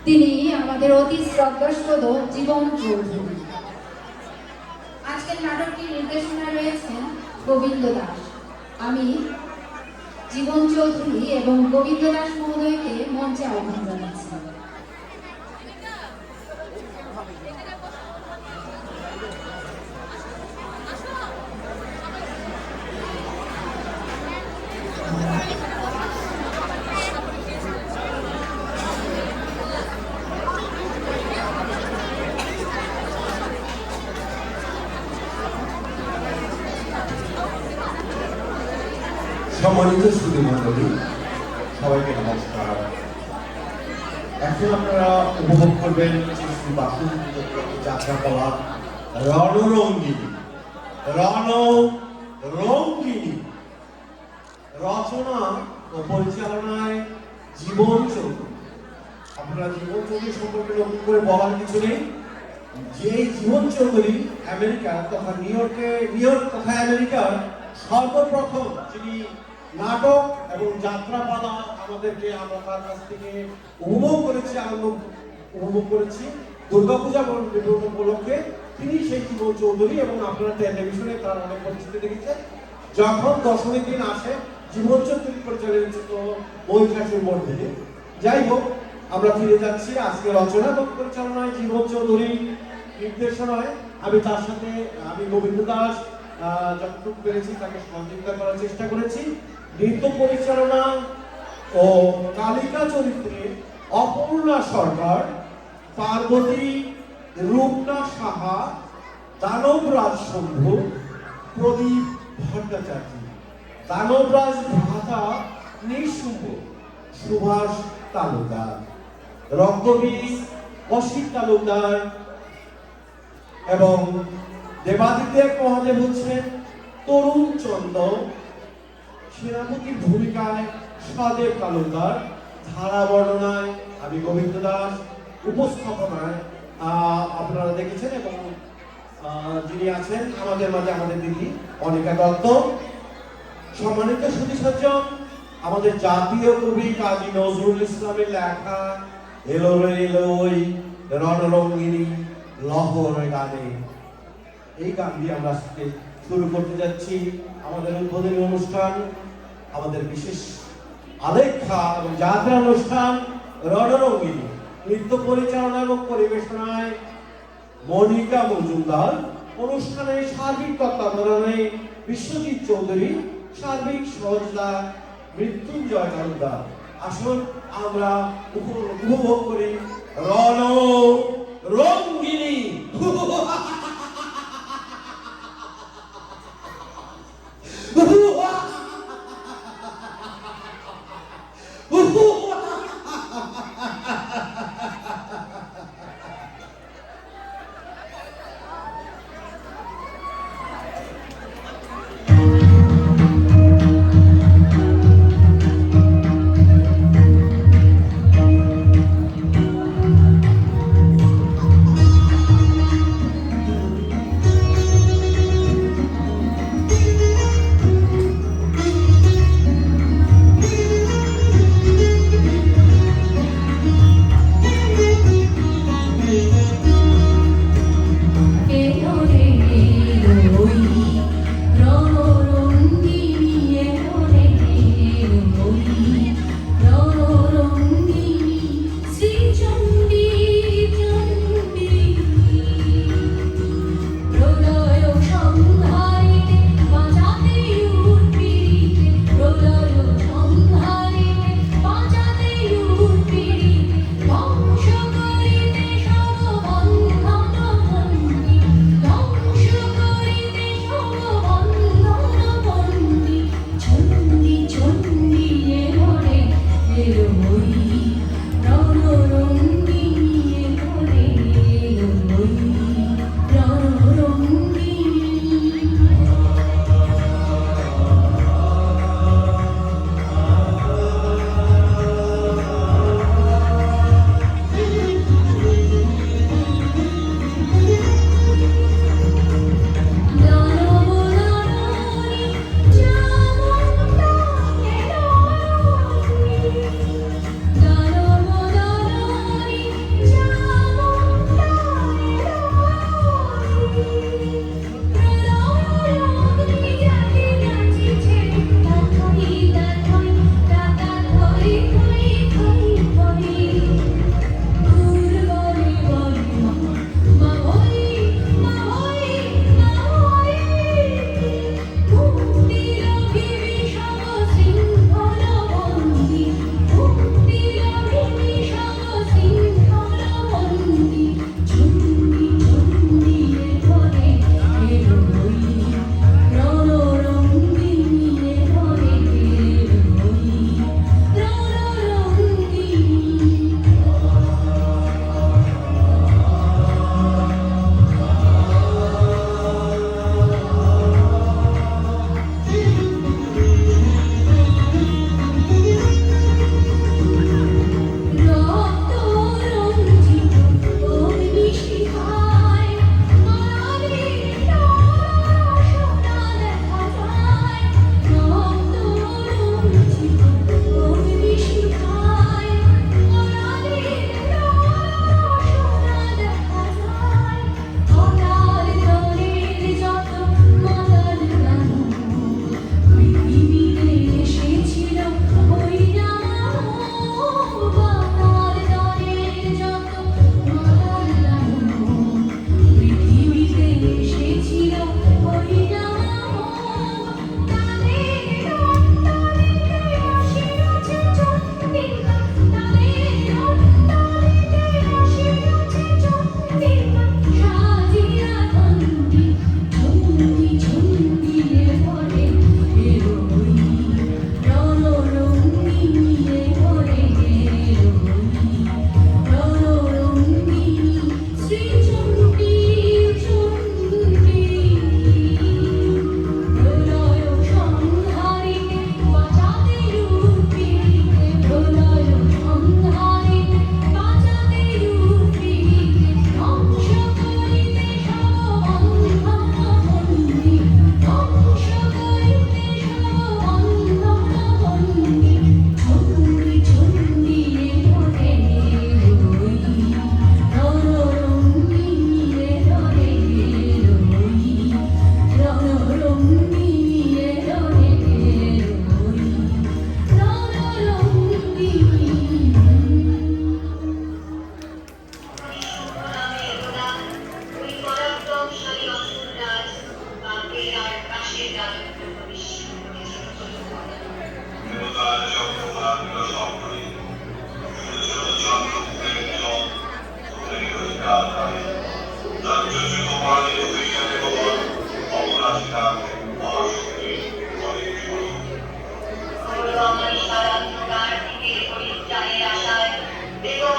তিনি আমাদের অতি শ্রদ্ধাস্পদ জীবন চৌধুরী। আজকের নাটকটির নির্দেশনা রয়েছেন গোবিন্দ দাস। আমি জীবন চৌধুরী এবং গোবিন্দ দাস মহোদয়কে মঞ্চে আহ্বান জানাচ্ছি। সম্মানিত সুধী মণ্ডলী, সবাইকে নমস্কার। এখন আপনারা উপভোগ করবেন শ্রী বাসু যাত্রাপালা রণরঙ্গিনী। রণরঙ্গিনী রচনা ও পরিচালনায় জীবন চৌধুরী। আপনারা জীবন চৌধুরী সম্পর্কে নতুন করে বলার কিছু নেই। যে জীবন চৌধুরী আমেরিকার তথা নিউ ইয়র্ক তথা আমেরিকার সর্বপ্রথম যিনি নাটক এবং যাত্রাপালা আমাদেরকে আমরা তার কাছ থেকে উপভোগ করেছি, আনন্দ উপভোগ করেছি দুর্গাপূজা উপলক্ষে। তিনি সেই জীবন চৌধুরী এবং আপনারা টেলিভিশনে তার অনেক পরিচিতি দেখেছেন। যখন দশমীর দিন আসে জীবন চৌধুরী পরিচালিত মহিষাসুর মর্দিনী। যাই হোক, আমরা ফিরে যাচ্ছি আজকে রচনা এবং পরিচালনায় জীবন চৌধুরী, নির্দেশনায় আমি তার সাথে গোবিন্দ দাস যতটুকু পেরেছি তাকে সহযোগিতা করার চেষ্টা করেছি। নৃত্য পরিচালনা ও কালিকা চরিত্রে অপর্ণা সরকার, পার্বতী, রূপনা সাহা, দানবরাজ শম্ভু, প্রদীপ ভট্টাচার্য, দানবরাজ ভ্রাতা নিঃশুম্ভ, সুভাষ তালুকদার, রক্তবীজ অসিত তালুকদার এবং দেবাদিদেব মহাদেব হচ্ছেন তরুণ চন্দ্র, সেনাপতির ভূমিকায় সদেব তালুকদার, ধারা বর্ণনায় আমি গোবিন্দ দাস, উপস্থাপনায় আপনারা দেখেছেন এবং যিনি আছেন আমাদের মাঝে আমাদের দিদি অনিকা দত্ত। সম্মানিত সুধী সজ্জন, আমাদের জাতীয় কবি কাজী নজরুল ইসলামের লেখা এলো রে এলো ওই রণরঙ্গিনী লহর গানে, এই গান দিয়ে আমরা আজকে শুরু করতে যাচ্ছি আমাদের উদ্বোধনী অনুষ্ঠান, আমাদের বিশেষ আলেখ্যা এবং যাত্রা অনুষ্ঠান রণরঙ্গিনী। নৃত্য পরিচালনা এবং পরিবেশনায় মনিকা মজুমদার, অনুষ্ঠানে সার্বিক তত্ত্বাবধানে বিশ্বজিৎ চৌধুরী, সার্বিক সহযোগিতা মৃত্যুঞ্জয় তালুকদার। আসুন আমরা উপভোগ করি রণরঙ্গিনী।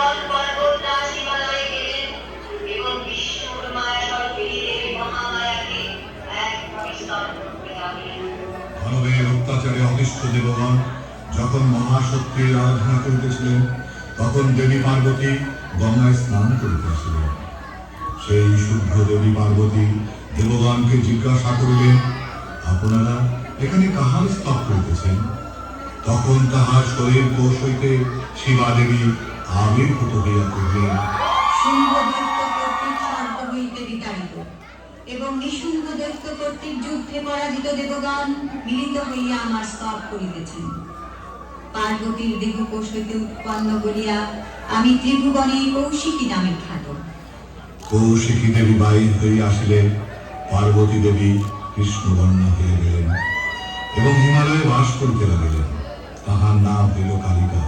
পর্বত পর্বতরাজ হিমালয়ে গেলেন এবং বিষ্ণুর মায়া স্বরূপিণী দেবী মহামায়াকে একভাবে স্তব করতে লাগলেন। মানবের অত্যাচারে অতিষ্ঠ দেবগণ যখন মহাশক্তির আরাধনা করিতেছিলেন, তখন দেবী পার্বতী গঙ্গায় স্নান করিতে আসিলেন। সেই শুদ্ধ দেবী পার্বতী দেবগণকে জিজ্ঞাসা করিলেন, আপনারা এখানে কাহার স্তব করিতেছেন? তখন তাহার শরীর কোষ হইতে শিবা দেবী আবির্ভূত হইয়া কহিলেন, শুম্ভদৈত্য কর্তৃক স্বর্গ হইতে বিতাড়িত এবং নিশুম্ভ দৈত্য কর্তৃক যুদ্ধে পরাজিত দেবগণ মিলিত হইয়া আমার স্তব করিতেছেন। পার্বতীর দেহকোষ হইতে উৎপন্ন বলিয়া আমি ত্রিভুবনে কৌশিকী নামে খ্যাত। কৌশিকী দেবী বাহির হইয়া আসিলেন। পার্বতী দেবী কৃষ্ণবর্ণা হইয়া গেলেন এবং হিমালয়ে বাস করিতে লাগিলেন। তাহার নাম হইল কালিকা।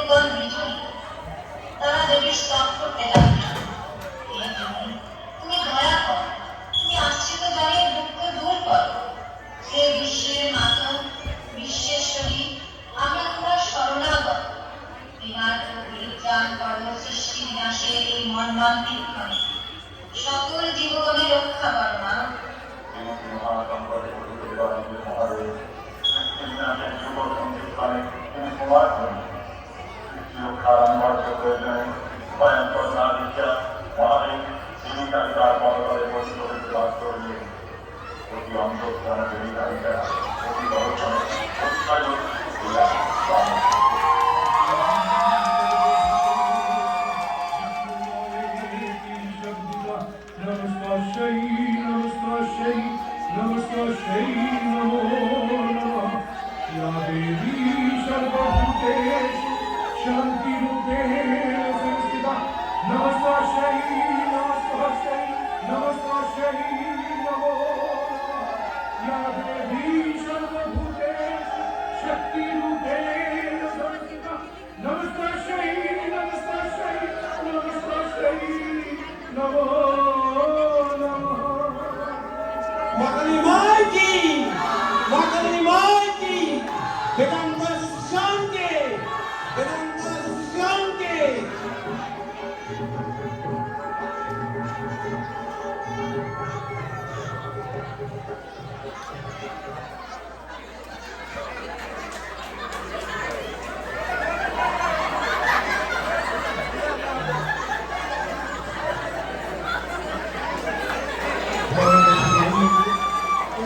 নূতন বিজয়ী তারা দেবীর স্তব করতে যাবে। হে দেবী, তুমি দয়া করো, তুমি আশ্রিত জানিয়ে দুঃখ দূর করো। হে বিশ্বের মাতা, বিশ্বেশ্বরী, আমরা তোমার শরণাগত। বিনাশ পরিত্রাণ করো সৃষ্টি বিনাশের এই মর্মান্তিক ক্ষণে। সকল জীবনে রক্ষা করো মা। Namaste, Namo Namah. Ya Devi Sarvabhuteshu Shanti Rupena Samstita. Namaste, Namaste, Namaste, Namo Namah. Ya Devi Sarvabhuteshu Shakti Rupena Samstita. Namaste, Namaste, Namo Namah. Makali মাই কি, মাকালী মাই কি, বেদান্ত শান্তি, বেদান্ত শান্তি।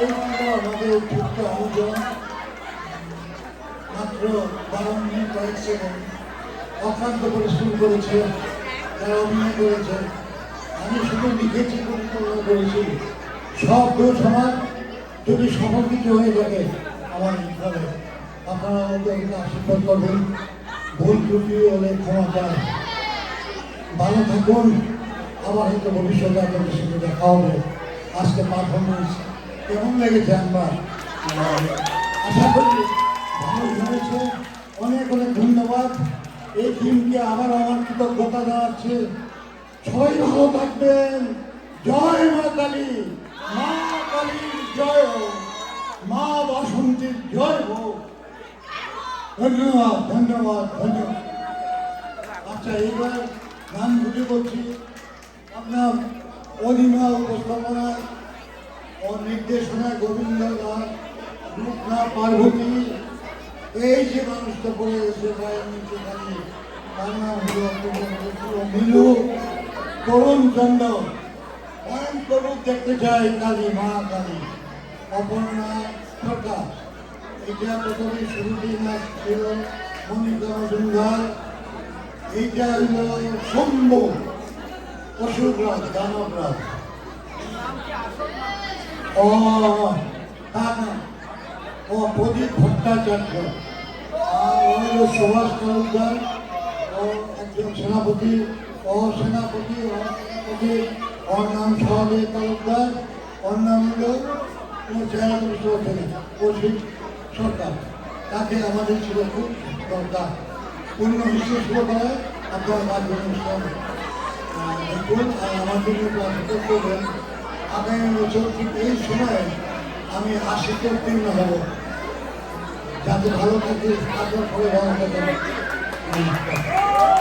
এই ছিল আমাদের ছোট্ট আয়োজন। মাত্র 12 মিনিট কয়েক সেকেন্ড অক্লান্ত পরিশ্রম করেছে, যারা অভিনয় করেছে। আমি শুধু লিখেছি, পরিচালনা করেছি। সব দোষ আমার, যদি সফল কিছু হয়ে থাকে আমার ফলে আপনারা ওদেরকে আশীর্বাদ করবেন। ভুল ত্রুটি হলে ক্ষমা চান। ভালো থাকুন, আবার হয়তো ভবিষ্যতে আপনাদের সঙ্গে দেখা হবে। আজকে পারফরমেন্স কেমন লেগেছে আমার? আশা করি ভালো হয়েছে। অনেক অনেক ধন্যবাদ। এই টিমকে আবার আমার কৃতজ্ঞতা জানাচ্ছি। সবাই ভালো থাকবেন। জয় মা কালী, মা কালীর জয় হোক, মা বাসন্তীর জয় হোক। ধন্যবাদ, ধন্যবাদ, ধন্যবাদ। আচ্ছা, এইবার গান দুটি করছি। আপনার অনিমা উপস্থাপনায় ও নির্দেশনায় গোবিন্দ দাস, রূপনা পার্বতী, এই যে মানুষটা পড়ে গেছে গায়ের নিচে দাঁড়িয়ে, তার নাম হল মিলু তরুণ চন্দ্র। ভয়ঙ্কর রূপ দেখতে চাই কালী, মা কালী। অপর্ণা সরকার, এটা প্রথমে শুরুতেই নাচ ছিল মনিকা মজুমদার। এইটা হল শম্ভু অশোকরাজ, দানবরাজ। ও তার নাম ও প্রদীপ ভট্টাচার্য। আর ও হল সুভাষ তালুকদার, ও একজন সেনাপতি। ও সেনাপতি, ওর নাম সহদেব তালুকদার। ওর নাম হল অসিত সরকার। তাকে আমাদের ছিল খুব দরকার। পূর্ণ বিশ্বাস করে আপনার মাধ্যমে দেখুন আর আমার জন্য প্রার্থনা করবেন। আগামী বছর ঠিক এই সময়ে আমি 80তে উত্তীর্ণ হব। যাতে ভালো থাকে, আপনার সবাই ভালো থাকেন। নমস্কার।